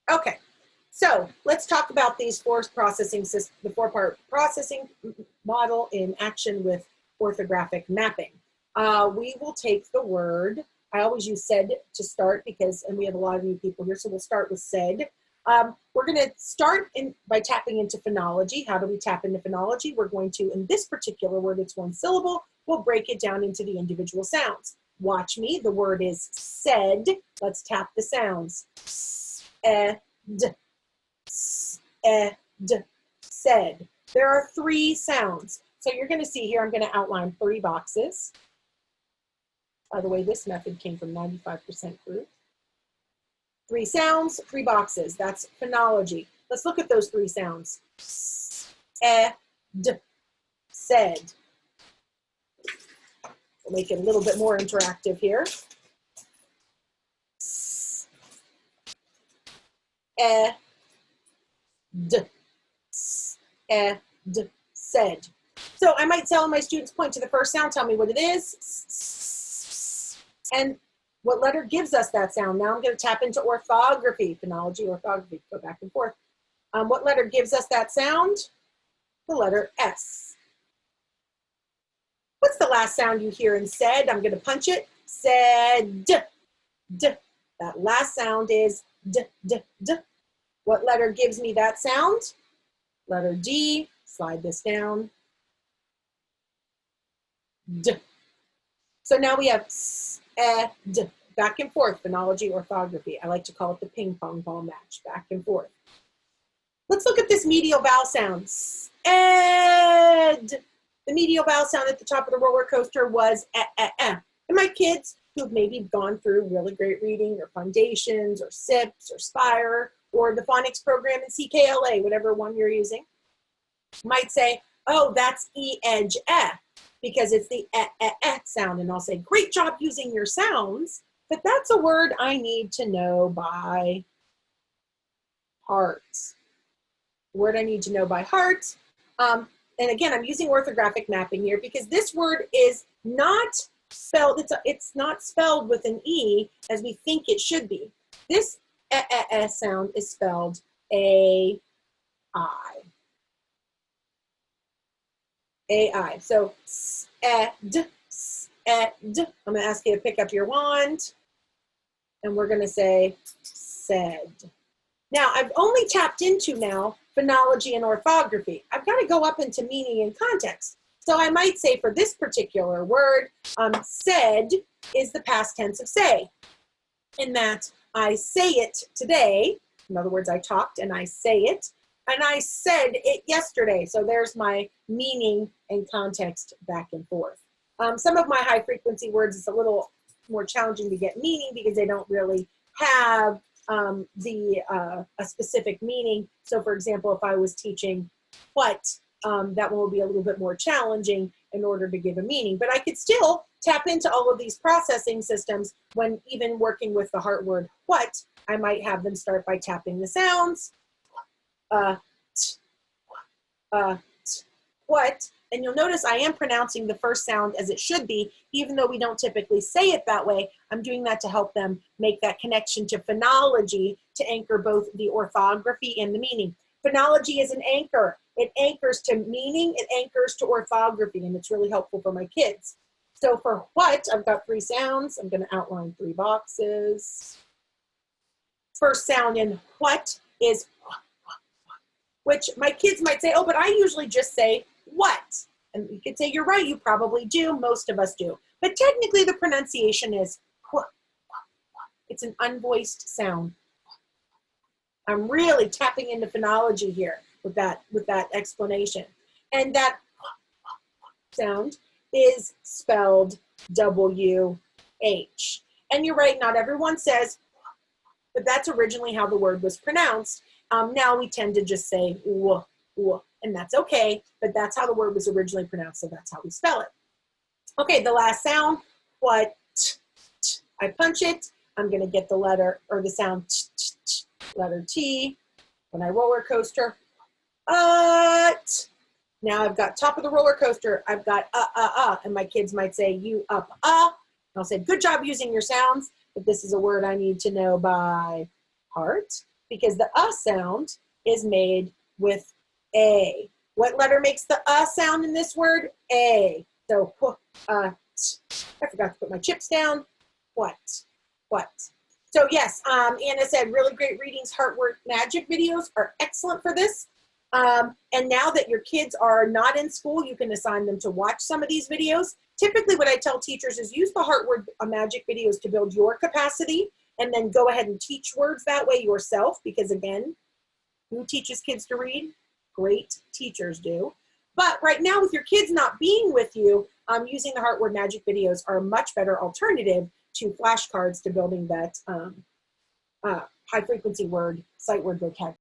Okay, so let's talk about these the four-part processing model in action with orthographic mapping. We will take the word, I always use said to start and we have a lot of new people here, so we'll start with said. We're going to start by tapping into phonology. How do we tap into phonology? We're going to, in this particular word, it's one syllable, we'll break it down into the individual sounds. Watch me, the word is said. Let's tap the sounds. Ed, said. There are 3 sounds. So you're going to see here, I'm going to outline 3 boxes. By the way, this method came from 95% group. 3 sounds, 3 boxes. That's phonology. Let's look at those 3 sounds. Ed, said. We'll make it a little bit more interactive here. Ed, said. So I might tell my students, point to the first sound, tell me what it is, and what letter gives us that sound. Now I'm going to tap into orthography, phonology, orthography, go back and forth. What letter gives us that sound? The letter S. What's the last sound you hear in said? I'm going to punch it. Said, d. That last sound is d. What letter gives me that sound? Letter D. Slide this down. D. So now we have s, d. Back and forth, phonology, orthography. I like to call it the ping pong ball match, back and forth. Let's look at this medial vowel sound. Ed. The medial vowel sound at the top of the roller coaster was And my kids who've maybe gone through really great reading or foundations or SIPs or Spire or the phonics program in CKLA, whatever one you're using, might say, oh, that's E-edge, because it's the sound. And I'll say, great job using your sounds, but that's a word I need to know by heart. Word I need to know by heart. And again, I'm using orthographic mapping here because this word is not spelled, it's not spelled with an E as we think it should be. This sound is spelled A-I. A-I. So, ed. I'm going to ask you to pick up your wand, and we're going to say said. Now, I've only tapped into now phonology and orthography. I've got to go up into meaning and context. So I might say for this particular word, said is the past tense of say, in that I say it today. In other words, I talked and I say it, and I said it yesterday. So there's my meaning and context back and forth. Some of my high frequency words, it's a little more challenging to get meaning because they don't really have a specific meaning. So for example, if I was teaching what, that one will be a little bit more challenging in order to give a meaning. But I could still tap into all of these processing systems when even working with the heart word what. I might have them start by tapping the sounds. What. And you'll notice I am pronouncing the first sound as it should be, even though we don't typically say it that way. I'm doing that to help them make that connection to phonology to anchor both the orthography and the meaning. Phonology is an anchor. It anchors to meaning, it anchors to orthography, and it's really helpful for my kids. So for what, I've got 3 sounds. I'm going to outline 3 boxes. First sound in what is, which my kids might say, oh, but I usually just say what? And you could say, you're right, you probably do. Most of us do. But technically the pronunciation is what. It's an unvoiced sound. I'm really tapping into phonology here with that explanation. And that sound is spelled W-H. And you're right, not everyone says, but that's originally how the word was pronounced. Now we tend to just say w, and that's okay, but that's how the word was originally pronounced, so that's how we spell it. Okay, the last sound, what, I punch it, I'm gonna get the letter, or the sound, letter T. When I roller coaster, now I've got top of the roller coaster, I've got and my kids might say you up, and I'll say, good job using your sounds, but this is a word I need to know by heart. because the sound is made with A. What letter makes the sound in this word? A. So, I forgot to put my chips down. What? So yes, Anna said really great readings. Heart word magic videos are excellent for this. And now that your kids are not in school, you can assign them to watch some of these videos. Typically what I tell teachers is use the heart word magic videos to build your capacity, and then go ahead and teach words that way yourself, because again, who teaches kids to read? Great teachers do. But right now, with your kids not being with you, using the heart word magic videos are a much better alternative to flashcards to building that high frequency word, sight word vocabulary.